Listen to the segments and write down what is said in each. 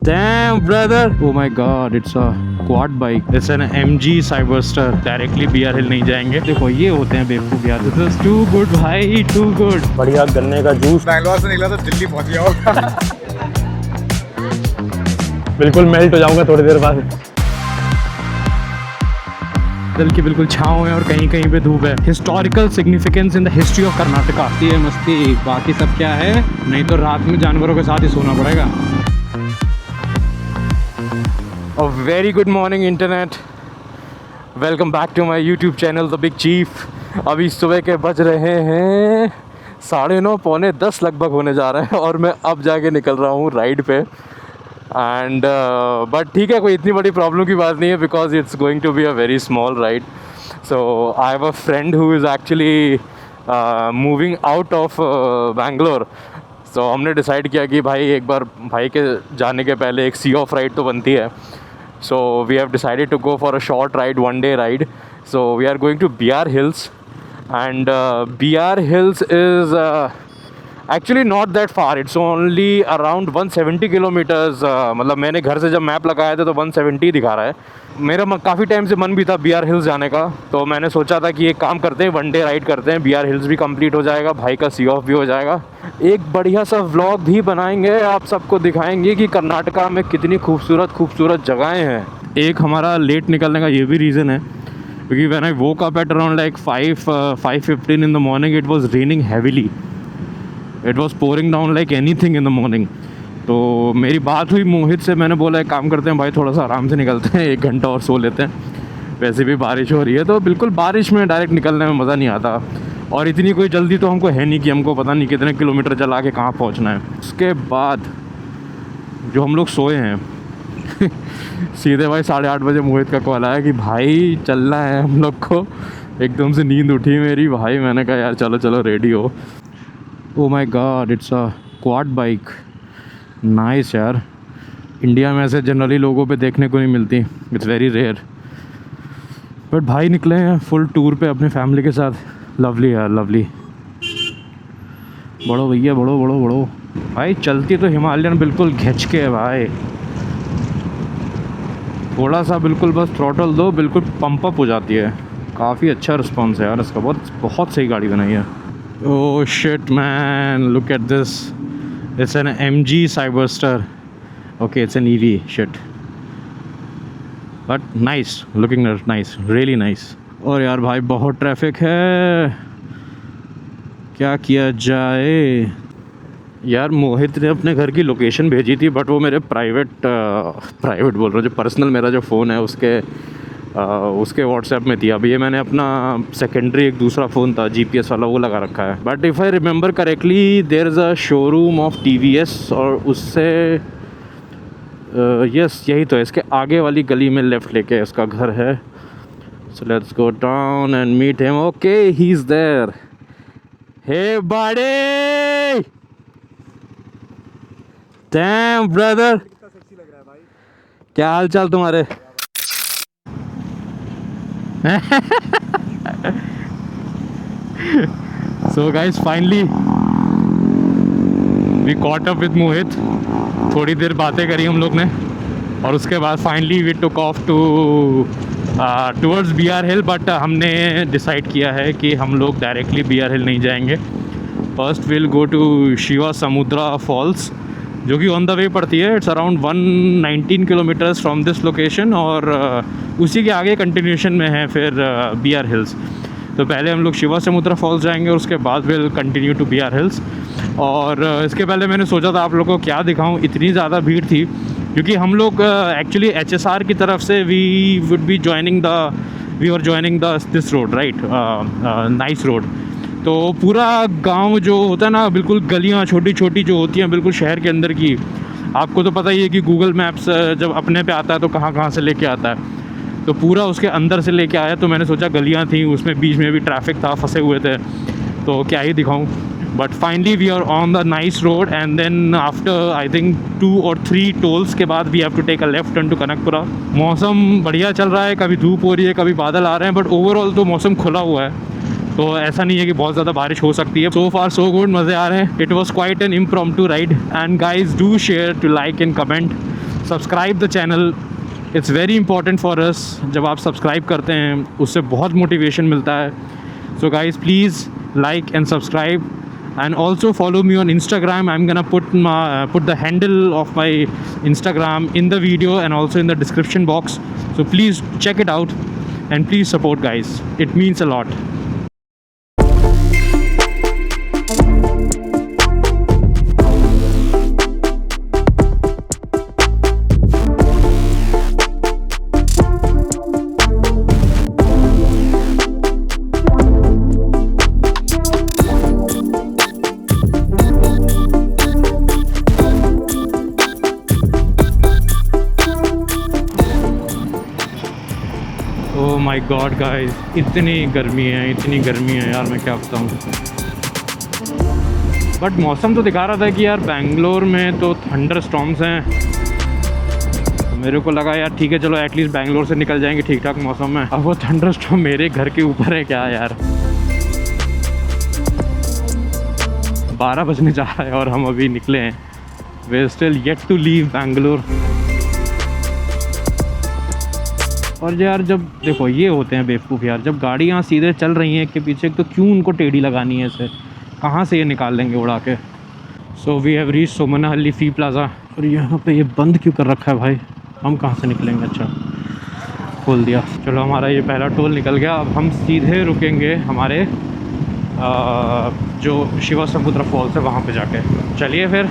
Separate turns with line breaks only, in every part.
Damn, brother! Oh my God, it's a quad bike. It's an MG Cyberster. Directly BR Hill नहीं जाएंगे. देखो ये होते हैं बेवकूफ यार. This is too good भाई, too good. बढ़िया गन्ने का जूस.
बैंगलोर से निकला तो दिल्ली पहुंच गया होगा.
बिल्कुल मेल्ट हो जाऊंगा थोड़ी देर बाद. दिल की बिल्कुल छाँव है और कहीं कहीं पे धूप है. Historical significance in the history of Karnataka. ये मस्ती. बाकी सब क्या है? नहीं तो रात में जानवरों के साथ ही सोना पड़ेगा. A very good morning internet. Welcome back to my YouTube channel The Big Chief. अभी सुबह के बज रहे हैं 9:30 पौने 10 लगभग होने जा रहे हैं और मैं अब जाके निकल रहा हूँ राइड पे. एंड बट ठीक है, कोई इतनी बड़ी प्रॉब्लम की बात नहीं है because it's going to be a very small ride. So I have a friend who is actually moving out of Bangalore. So हमने डिसाइड किया कि भाई एक बार भाई के जाने के पहले एक सी ऑफ राइड तो बनती है. So we have decided to go for a short ride, one day ride. So we are going to BR Hills, and BR Hills is actually not that far. It's only around 170 kilometers. मतलब मैंने घर से जब map लगाया था तो 170 दिखा रहा है. मेरा काफ़ी टाइम से मन भी था BR Hills जाने का, तो मैंने सोचा था कि एक काम करते हैं, वन डे राइड करते हैं. BR Hills भी कंप्लीट हो जाएगा, भाई का सी ऑफ भी हो जाएगा, एक बढ़िया सा व्लॉग भी बनाएंगे, आप सबको दिखाएंगे कि कर्नाटका में कितनी खूबसूरत जगहें हैं. एक हमारा लेट निकलने का ये भी रीज़न है क्योंकि when I woke up at around like 5:15 in the morning it was raining heavily. It was pouring down like anything in the morning. तो मेरी बात हुई मोहित से, मैंने बोला एक काम करते हैं भाई, थोड़ा सा आराम से निकलते हैं, 1 घंटा और सो लेते हैं. वैसे भी बारिश हो रही है तो बिल्कुल बारिश में डायरेक्ट निकलने में मज़ा नहीं आता, और इतनी कोई जल्दी तो हमको है नहीं कि हमको पता नहीं कितने किलोमीटर चला के कहाँ पहुँचना है. उसके बाद जो हम लोग सोए हैं सीधे भाई 8:30 बजे मोहित का कॉल आया कि भाई चलना है हम लोग को. एकदम से नींद उठी मेरी भाई. मैंने कहा यार चलो चलो रेडी हो. Oh my God, it's a quad bike. Nice यार. इंडिया में ऐसे जनरली लोगों पे देखने को नहीं मिलती. It's very rare. बट भाई निकले हैं फुल टूर पे अपने फैमिली के साथ. लवली यार, लवली. बढ़ो भैया, बढ़ो बढ़ो बढ़ो भाई. चलती तो हिमालयन बिल्कुल घिंच के है भाई. थोड़ा सा बिल्कुल बस थ्रॉटल दो, बिल्कुल पंप अप हो जाती है. काफ़ी अच्छा रिस्पॉन्स है यार इसका. बहुत सही गाड़ी बनाई है. Oh shit man, look at this. It's an MG Cyberster. Okay, it's an EV. Shit, but nice, looking nice, really nice. और यार भाई बहुत ट्रैफिक है, क्या किया जाए यार. मोहित ने अपने घर की लोकेशन भेजी थी बट वो मेरे प्राइवेट बोल रहा हूँ, जो पर्सनल मेरा जो फ़ोन है उसके व्हाट्सएप में थी. अब ये मैंने अपना सेकेंडरी एक दूसरा फ़ोन था GPS वाला, वो लगा रखा है. But if I remember correctly there is a showroom of TVS, और उससे यस यही तो है, इसके आगे वाली गली में लेफ़्ट लेके इसका घर है. So let's go down and meet him. Okay, he is there. Hey बड़े, डैम ब्रदर, क्या हाल चाल तुम्हारे? So guys, finally we caught up with Mohit. थोड़ी देर बातें करी हम लोग ने और उसके बाद finally we took off towards BR Hill. But हमने डिसाइड किया है कि हम लोग डायरेक्टली BR Hill नहीं जाएंगे. First will go to Shiva Samudra falls, जो कि ऑन द वे पड़ती है. It's around 119 kilometres from this location, और उसी के आगे कंटिन्यूशन में है फिर BR Hills. तो पहले हम लोग शिवा समुद्रा फॉल्स जाएंगे और उसके बाद will continue to BR Hills. और इसके पहले मैंने सोचा था आप लोगों को क्या दिखाऊं, इतनी ज़्यादा भीड़ थी क्योंकि हम लोग एक्चुअली HSR की तरफ से we are joining this road, right, nice road. तो पूरा गांव जो होता है ना, बिल्कुल गलियां छोटी छोटी जो होती हैं बिल्कुल शहर के अंदर की. आपको तो पता ही है कि गूगल मैप्स जब अपने पे आता है तो कहाँ कहाँ से लेके आता है. तो पूरा उसके अंदर से लेके आया. तो मैंने सोचा गलियां थी, उसमें बीच में भी ट्रैफिक था, फंसे हुए थे, तो क्या ही दिखाऊं. But finally we are on the nice road, and then after I think 2 or 3 tolls के बाद we have to take a left turn to Kanakapura. मौसम बढ़िया चल रहा है, कभी धूप हो रही है, कभी बादल आ रहे हैं, बट ओवरऑल तो मौसम खुला हुआ है. तो ऐसा नहीं है कि बहुत ज़्यादा बारिश हो सकती है. सो फार सो गुड, मज़े आ रहे हैं. It was quite an impromptu ride. And guys do share, to like and comment. Subscribe the channel, it's very important for us. जब आप सब्सक्राइब करते हैं उससे बहुत मोटिवेशन मिलता है। So guys please like and subscribe and also follow me on Instagram. I'm gonna put the handle of my Instagram in the video and also in the description box, so please check it out and please support guys, it means a lot. Oh my God guys, इतनी गर्मी है यार, मैं क्या बताऊँ। But मौसम तो दिखा रहा था कि यार बेंगलोर में तो थंडर स्टॉर्म्स हैं, तो मेरे को लगा यार ठीक है चलो एटलीस्ट बेंगलोर से निकल जाएंगे ठीक ठाक मौसम में। अब वो थंडर स्टॉर्म मेरे घर के ऊपर है क्या यार। 12 बजने जा रहा है और हम अभी निकले हैं। We are still yet to leave Bangalore. और यार जब देखो ये होते हैं बेवकूफ़ यार, जब गाड़ियाँ सीधे चल रही हैं के पीछे, तो क्यों उनको टेढ़ी लगानी है इसे, कहाँ से ये निकाल लेंगे उड़ा के। So we have reach Somanahalli fee plaza. और यहाँ पे ये बंद क्यों कर रखा है भाई, हम कहाँ से निकलेंगे। अच्छा खोल दिया, चलो हमारा ये पहला टोल निकल गया। अब हम सीधे रुकेंगे हमारे जो शिवा समुद्र फॉल्स है वहाँ पे जाके। चलिए फिर,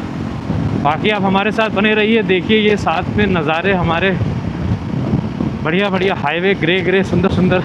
बाकी आप हमारे साथ बने रहिए, देखिए ये साथ में नज़ारे हमारे, बढ़िया बढ़िया हाईवे, ग्रे ग्रे सुंदर सुंदर।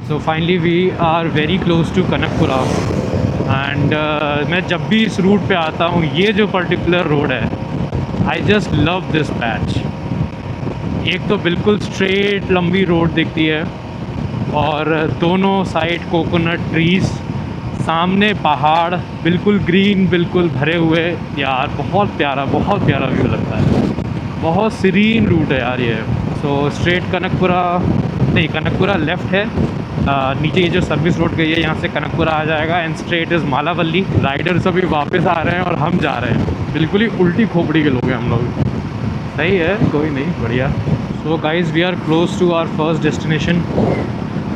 So finally we are very close to Kanakapura and मैं जब भी इस रूट पे आता हूँ, ये जो पर्टिकुलर रोड है, I just love this patch. एक तो बिल्कुल स्ट्रेट लंबी रोड दिखती है और दोनों साइड कोकोनट ट्रीज़, सामने पहाड़, बिल्कुल ग्रीन, बिल्कुल भरे हुए। यार बहुत प्यारा व्यू लगता है, बहुत सीरीन रूट है यार ये। सो स्ट्रेट कनकपुरा नहीं, कनकपुरा लेफ़्ट है, नीचे ये जो सर्विस रोड गई है यहाँ से कनकपुरा आ जाएगा एंड स्ट्रेट इज़ मालावल्ली। राइडर्स अभी वापस आ रहे हैं और हम जा रहे हैं, बिल्कुल ही उल्टी खोपड़ी के लोग हैं हम लोग। सही है, कोई नहीं, बढ़िया। So guys we are close to our first destination.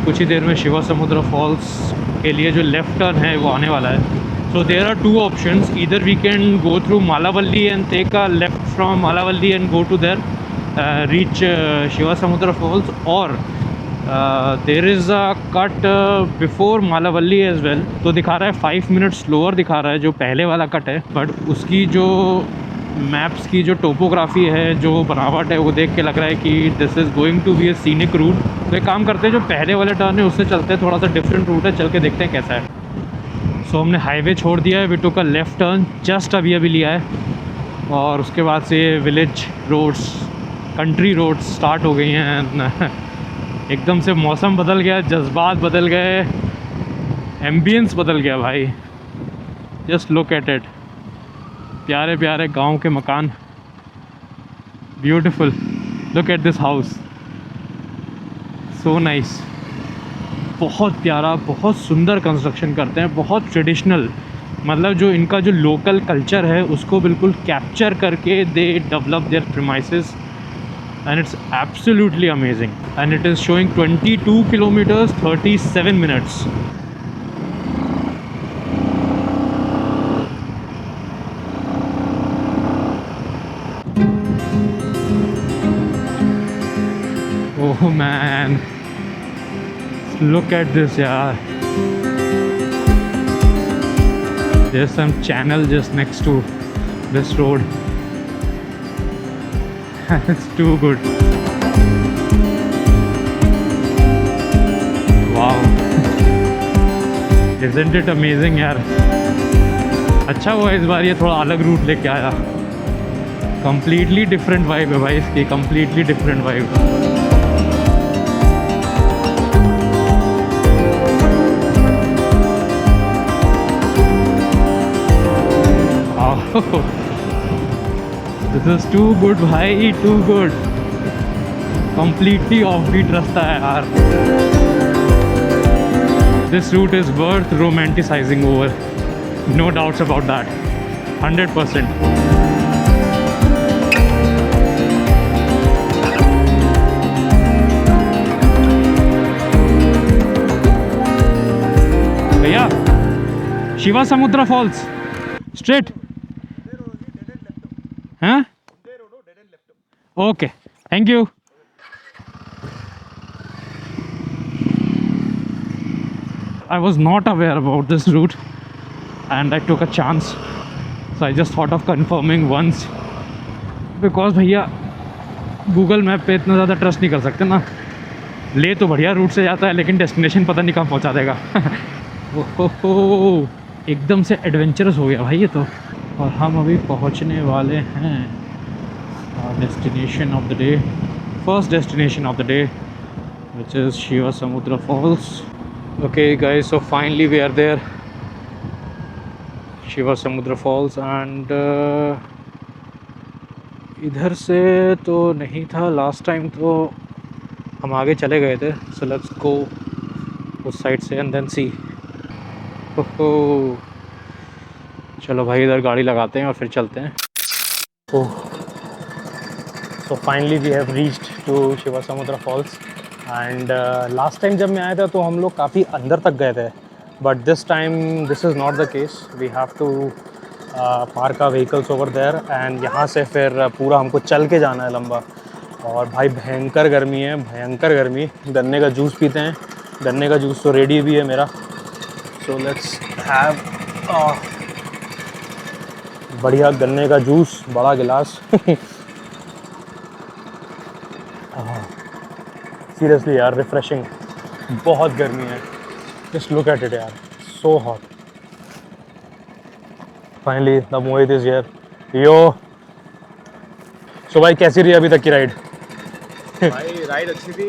कुछ ही देर में शिवा समुद्र फॉल्स के लिए जो लेफ़्ट टर्न है वो आने वाला है। So there are two options, either we can go through Malavalli and take a left from Malavalli and go to there reach Shiva Samudra falls, और there is a cut before Malavalli as well. तो दिखा रहा है 5 मिनट स्लोअर दिखा रहा है जो पहले वाला कट है, बट उसकी जो मैप्स की जो टोपोग्राफी है, जो बनावट है, वो देख के लग रहा है कि this is going to be a scenic route. तो एक काम करते हैं, जो पहले वाले टर्न है उससे चलते हैं, थोड़ा सा डिफरेंट रूट है, चल के देखते हैं कैसा है। सो हमने हाईवे छोड़ दिया है, we took a left turn, just अभी लिया है, और उसके बाद से village roads, country roads start हो गई हैं। एकदम से मौसम बदल गया, जज्बात बदल गए, एम्बियंस बदल गया भाई। जस्ट लुक एट इट, प्यारे प्यारे गांव के मकान, beautiful. Look at this house, so nice. बहुत प्यारा, बहुत सुंदर कंस्ट्रक्शन करते हैं, बहुत ट्रेडिशनल। मतलब जो इनका जो लोकल कल्चर है उसको बिल्कुल कैप्चर करके they develop their premises, and it's absolutely amazing, and it is showing 22 kilometers 37 minutes. Oh man, look at this yaar. There's some channel just next to this road.
It's too good. Wow. Isn't it amazing यार? अच्छा हुआ इस बार ये थोड़ा अलग root लेके आया. Completely different vibe है भाई इसकी. Completely different vibe. Wow. This is too good भाई. Too good. Completely offbeat रास्ता है यार. This route is worth romanticizing over. No doubts about that. 100%. भैया शिवा समुद्रा फॉल्स स्ट्रेट हाँ okay thank you. I was not aware about this route and I took a chance, so I just thought of confirming once because भैया Google map पे इतना ज़्यादा trust नहीं कर सकते ना. ले तो बढ़िया रूट से जाता है लेकिन डेस्टिनेशन पता नहीं कहाँ पहुँचा देगा. ओहो एकदम से एडवेंचरस हो गया भाई ये तो. और हम अभी पहुँचने वाले हैं destination of the day, first destination of the day which is Shiva Samudra Falls.
Okay guys, so finally we are there, Shiva Samudra Falls, and इधर से तो नहीं था लास्ट टाइम, तो हम आगे चले गए थे. सो लेट्स गो उस साइड से एंड देन सी. ओहो चलो भाई इधर गाड़ी लगाते हैं और फिर चलते हैं. So finally we have reached to Shiva Samudra falls. And last time जब मैं आया था तो हम लोग काफ़ी अंदर तक गए थे, but this time this is not the case. We have to park our vehicles over there and यहाँ से फिर पूरा हमको चल के जाना है लंबा. और भाई भयंकर गर्मी है, भयंकर गर्मी. गन्ने का जूस पीते हैं. गन्ने का जूस तो रेडी भी है मेरा. सो लेट्स हैव बढ़िया गन्ने का जूस, बड़ा गिलास. सीरियसली यार रिफ्रेशिंग. बहुत गर्मी है. जस्ट लुक एट इट यार, so hot. Finally the Mohit is here. Yo so भाई कैसी रही अभी तक की राइड?
भाई राइड अच्छी थी.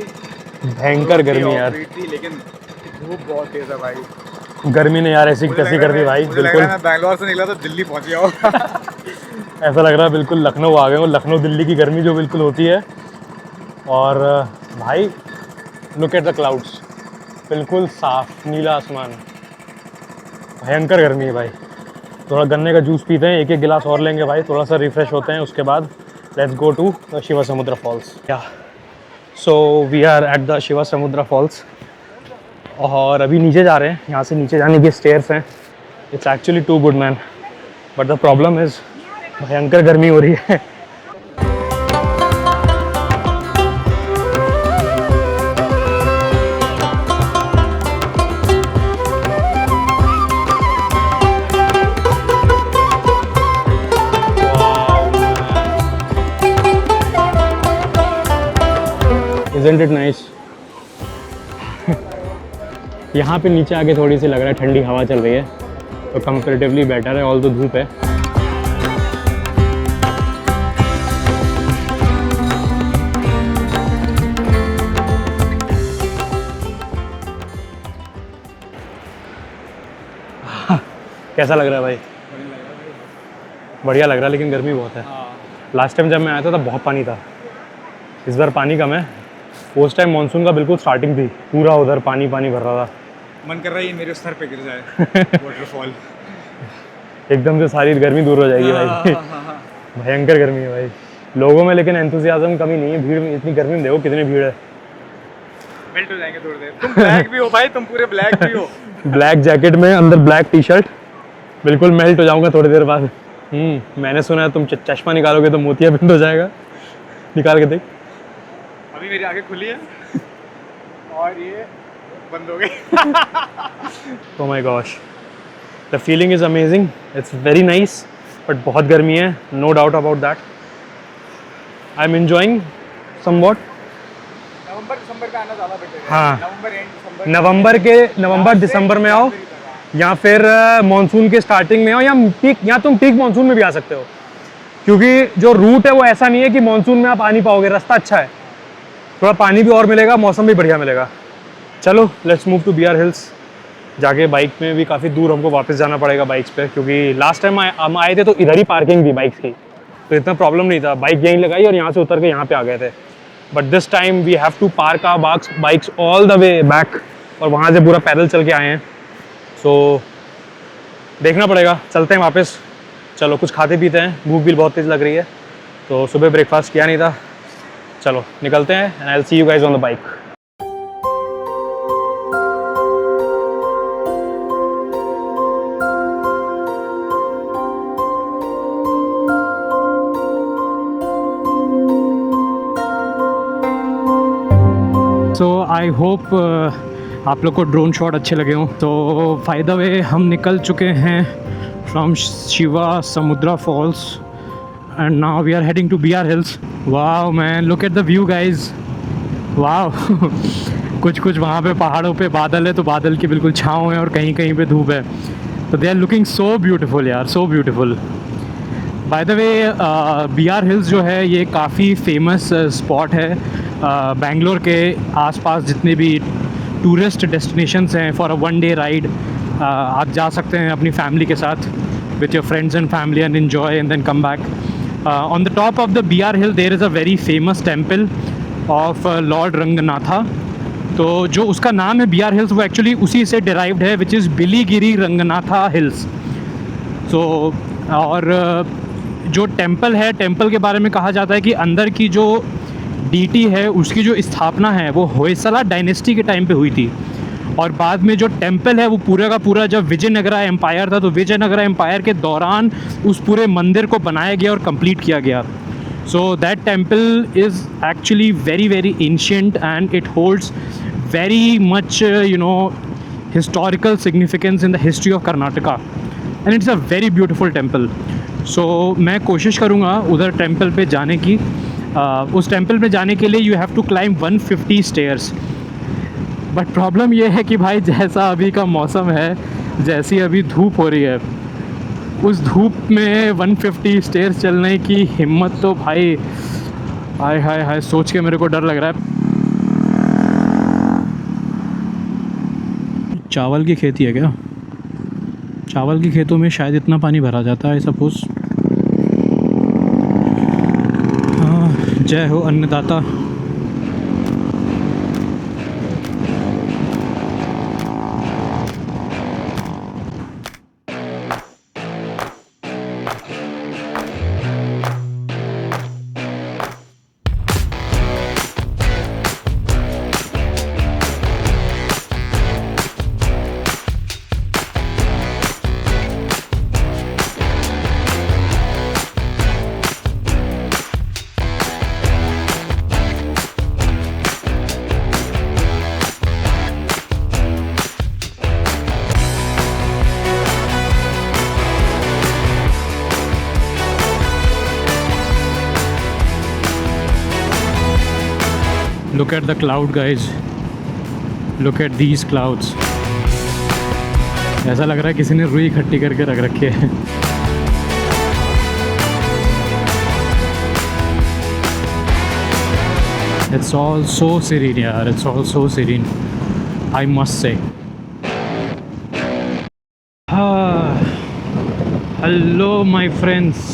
भयंकर गर्मी यार,
लेकिन धूप बहुत तेज है भाई.
गर्मी ने यार ऐसी कैसी कर दी भाई. बिल्कुल
मैं बैंगलोर से निकला तो दिल्ली पहुंच गया हूँ.
ऐसा लग रहा है बिल्कुल लखनऊ आ गए हो. लखनऊ दिल्ली की गर्मी जो बिल्कुल होती है. और भाई लुक एट द क्लाउड्स, बिल्कुल साफ नीला आसमान. भयंकर गर्मी है भाई. थोड़ा गन्ने का जूस पीते हैं, एक एक गिलास और लेंगे भाई, थोड़ा सा रिफ्रेश होते हैं. उसके बाद let's go to Shiva Samudra falls. या so we are at the Shiva Samudra falls और अभी नीचे जा रहे हैं. यहाँ से नीचे जाने के स्टेयर्स हैं. It's actually too good man, but the problem is भयंकर गर्मी हो रही है. Isn't it nice? यहाँ पे नीचे आके थोड़ी सी लग रहा है ठंडी हवा चल रही है, तो कंपैरेटिवली बेटर है. ऑल तो धूप है. कैसा लग रहा है भाई? बढ़िया लग रहा है, लेकिन गर्मी बहुत है. लास्ट टाइम जब मैं आया था तब बहुत पानी था. इस बार पानी कम है. उस टाइम मानसून का बिल्कुल स्टार्टिंग थी, पूरा उधर पानी पानी भर रहा था.
मन कर रहा है मेरे सर पे गिर जाए वाटरफॉल.
एकदम से सारी गर्मी दूर हो जाएगी भाई. भयंकर गर्मी है भाई. लोगों में लेकिन एंथुसियाज्म कमी नहीं है. भीड़ में इतनी गर्मी में देखो कितनी भीड़ है.
मेल्ट हो जाएंगे थोड़ी देर. तुम ब्लैक भी हो भाई, तुम पूरे ब्लैक भी हो.
ब्लैक जैकेट में अंदर ब्लैक टी शर्ट, बिल्कुल मेल्ट हो जाऊंगा थोड़ी देर बाद. मैंने सुना है तुम चश्मा निकालोगे तो मोतियाबिंद हो जाएगा. निकाल के देख.
अभी मेरी आंखें खुली है और ये बंद हो गई.
Oh my gosh, the feeling is amazing. It's very nice, but बहुत गर्मी है, no doubt about that.
I am enjoying somewhat.
नवंबर दिसंबर का आना ज़्यादा बेटर है।
हाँ।
नवंबर
नवंबर दिसंबर में आओ, या फिर मानसून के स्टार्टिंग में आओ, या तुम पीक मानसून में भी आ सकते हो, क्योंकि जो रूट है वो ऐसा नहीं है कि मानसून में आप आ नहीं पाओगे। रास्ता अच्छा है, थोड़ा पानी भी और मिलेगा, मौसम भी बढ़िया मिलेगा। चलो let's move to BR hills. जाके बाइक में भी काफ़ी दूर हमको वापस जाना पड़ेगा बाइक्स पे, क्योंकि लास्ट टाइम हम आए थे तो इधर ही पार्किंग थी बाइक्स की, तो इतना प्रॉब्लम नहीं था। बाइक यहीं लगाई और यहाँ से उतर के यहाँ पे आ गए थे। But this time we have to park our bikes all the way back, और वहाँ से पूरा पैदल चल के आए हैं। सो देखना पड़ेगा, चलते हैं वापस। चलो कुछ खाते पीते हैं, भूख भी बहुत तेज़ लग रही है, तो सुबह ब्रेकफास्ट किया नहीं था। चलो निकलते हैं, and I will see you guys on the bike.
So I hope आप लोग को ड्रोन शॉट अच्छे लगे हों। तो बाय द वे हम निकल चुके हैं from Shiva Samudra falls and now we are heading to BR hills. Wow man, look at the view guys, wow. कुछ वहाँ पे पहाड़ों पे बादल है, तो बादल की बिल्कुल छाँव है, और कहीं कहीं पे धूप है, तो they are looking so beautiful यार, so beautiful. By the way BR hills जो है ये काफ़ी फेमस स्पॉट है। बेंगलोर के आसपास जितने भी टूरिस्ट डेस्टिनेशंस हैं for a one day ride, आप जा सकते हैं अपनी फैमिली के साथ, with your friends and family, and enjoy and then come back. On the top of the BR hill there is a very famous temple of lord Ranganatha. तो जो उसका नाम है BR हिल्स, वो एक्चुअली उसी से डिराइव्ड है, which is Biligiri Ranganatha hills. सो और जो टेम्पल है, टेम्पल के बारे में कहा जाता है कि अंदर की जो डीटी है उसकी जो स्थापना है वो होयसला डायनेस्टी के टाइम पे हुई थी, और बाद में जो टेम्पल है वो पूरा का पूरा जब विजयनगरा एम्पायर था, तो विजयनगरा एम्पायर के दौरान उस पूरे मंदिर को बनाया गया और कंप्लीट किया गया। So that temple is actually very very ancient and it holds very much historical significance in the history of Karnataka, and it's a very beautiful temple. So मैं कोशिश करूँगा उधर टेम्पल पे जाने की। उस टेम्पल पे जाने के लिए you have to climb 150 stairs. But problem ये है कि भाई जैसा अभी का मौसम है, जैसी अभी धूप हो रही है, उस धूप में 150 स्टेयर्स चलने की हिम्मत तो भाई हाय हाय हाय, सोच के मेरे को डर लग रहा है। चावल की खेती है क्या? चावल की खेतों में शायद इतना पानी भरा जाता है, सपोज। हाँ, जय हो अन्नदाता। Look at the cloud guys, look at these clouds. ऐसा लग रहा है किसी ने रुई इकट्ठी करके रख रखी है। It's all so serene यार, it's all so serene, I must say. Hello my friends.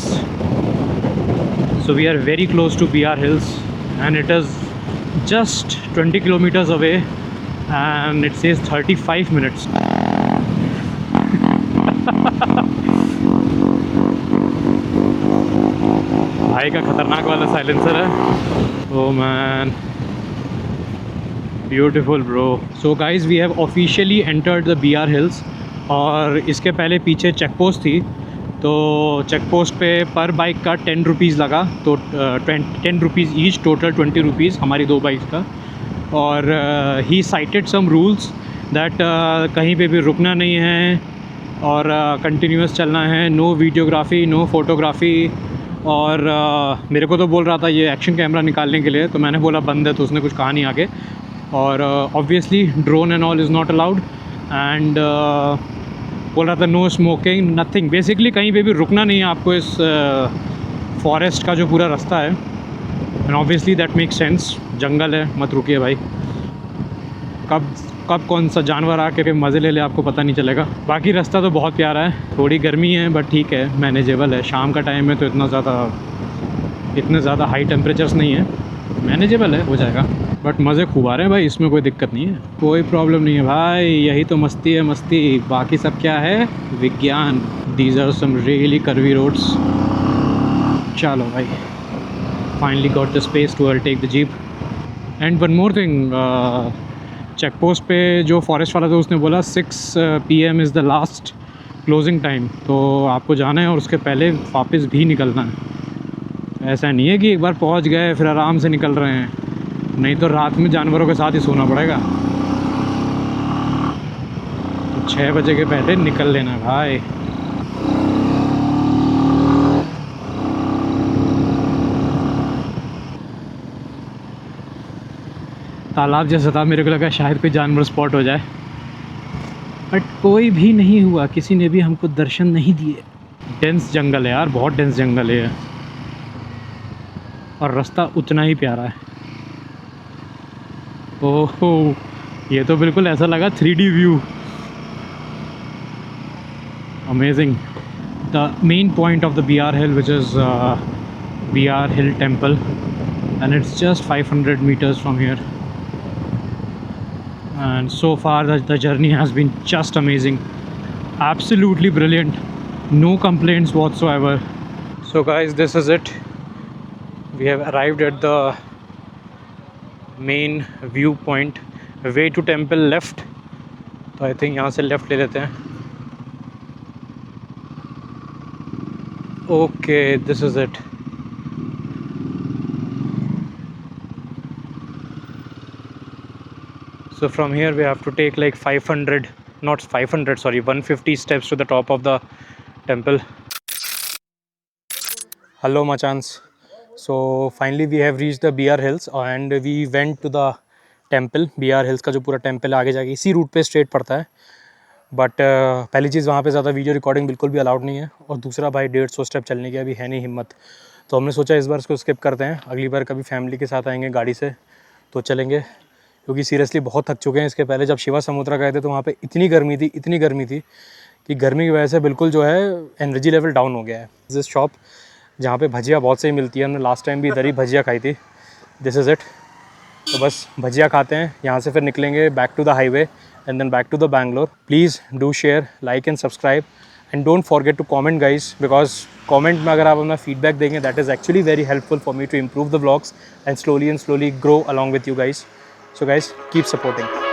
So we are very close to BR Hills, and it is just 20 kilometers away, and it says 35 minutes. भाई का खतरनाक वाला silencer है। Oh man, beautiful bro. So guys, we have officially entered the BR Hills, और इसके पहले पीछे check post थी, तो चेक पोस्ट पे पर बाइक का 10 रुपीज़ लगा, तो 10 रुपीज़ ईच, टोटल 20 रुपीज़ हमारी दो बाइक्स का। और ही साइटेड सम रूल्स दैट कहीं पे भी रुकना नहीं है, और कंटिन्यूस चलना है, नो वीडियोग्राफी, नो फोटोग्राफी, और मेरे को तो बोल रहा था ये एक्शन कैमरा निकालने के लिए, तो मैंने बोला बंद है, तो उसने कुछ कहा नहीं आगे। और obviously drone and all is not allowed, and बोल रहा था नो स्मोकिंग नथिंग। बेसिकली कहीं पे भी रुकना नहीं है आपको इस फॉरेस्ट का जो पूरा रास्ता है, and obviously that make sense, जंगल है, मत रुकिए भाई। कब कौन सा जानवर आके के मज़े ले ले आपको पता नहीं चलेगा। बाकी रास्ता तो बहुत प्यारा है, थोड़ी गर्मी है बट ठीक है, मैनेजेबल है। शाम का टाइम है तो इतने ज़्यादा हाई टेम्परेचर्स नहीं है, मैनेजेबल है, हो जाएगा। बट मज़े खूब आ रहे हैं भाई, इसमें कोई दिक्कत नहीं है, कोई प्रॉब्लम नहीं है भाई। यही तो मस्ती है, मस्ती। बाकी सब क्या है, विज्ञान। These are some really curvy roads. चलो भाई, finally got the space to take the jeep. And one more thing, check post पे जो फॉरेस्ट वाला था उसने बोला 6 PM is the last closing time, तो आपको जाना है और उसके पहले वापस भी निकलना है। ऐसा नहीं है कि एक बार पहुंच गए फिर आराम से निकल रहे हैं, नहीं तो रात में जानवरों के साथ ही सोना पड़ेगा। तो 6 बजे के पहले निकल लेना है भाई। तालाब जैसा था, मेरे को लगा शायद कोई जानवर स्पॉट हो जाए, बट कोई भी नहीं हुआ, किसी ने भी हमको दर्शन नहीं दिए। डेंस जंगल है यार, बहुत डेंस जंगल है, और रास्ता उतना ही प्यारा है। ओहो, ये तो बिल्कुल ऐसा लगा 3D view, amazing. The main point of the BR hill which is BR hill temple, and it's just 500 meters from here. And so far the journey has been just amazing, absolutely brilliant, no complaints whatsoever. So guys, this is it, we have arrived at the main viewpoint. Way to temple left, तो I think यहाँ से left ले लेते हैं। Okay, this is it. So from here we have to take like 150 steps to the top of the temple. Hello machans. So finally we have reached the BR Hills and we went to the temple. BR Hills का जो पूरा temple आगे जाके इसी root पे straight पड़ता है, but पहली चीज़ वहाँ पे ज़्यादा वीडियो रिकॉर्डिंग बिल्कुल भी अलाउड नहीं है, और दूसरा भाई 150 स्टेप चलने की अभी है नहीं हिम्मत, तो हमने सोचा इस बार इसको स्किप करते हैं। अगली बार कभी फैमिली के साथ आएंगे गाड़ी से तो चलेंगे, क्योंकि सीरियसली बहुत थक चुके हैं। इसके पहले जब शिवा समुद्रा गए थे तो वहाँ पे इतनी गर्मी थी कि गर्मी की वजह से बिल्कुल जो है एनर्जी लेवल डाउन हो गया है। दिस शॉप जहाँ पे भजिया बहुत सही मिलती है, हमने लास्ट टाइम भी इधर ही भजिया खाई थी। दिस इज़ इट, तो बस भजिया खाते हैं, यहाँ से फिर निकलेंगे back to the highway and then back to the Bangalore. Please do share, like and subscribe, and don't forget to comment guys, because comment में अगर आप अपना फीडबैक देंगे that is actually very helpful for me to improve the vlogs and slowly grow along with you guys. So guys, keep supporting.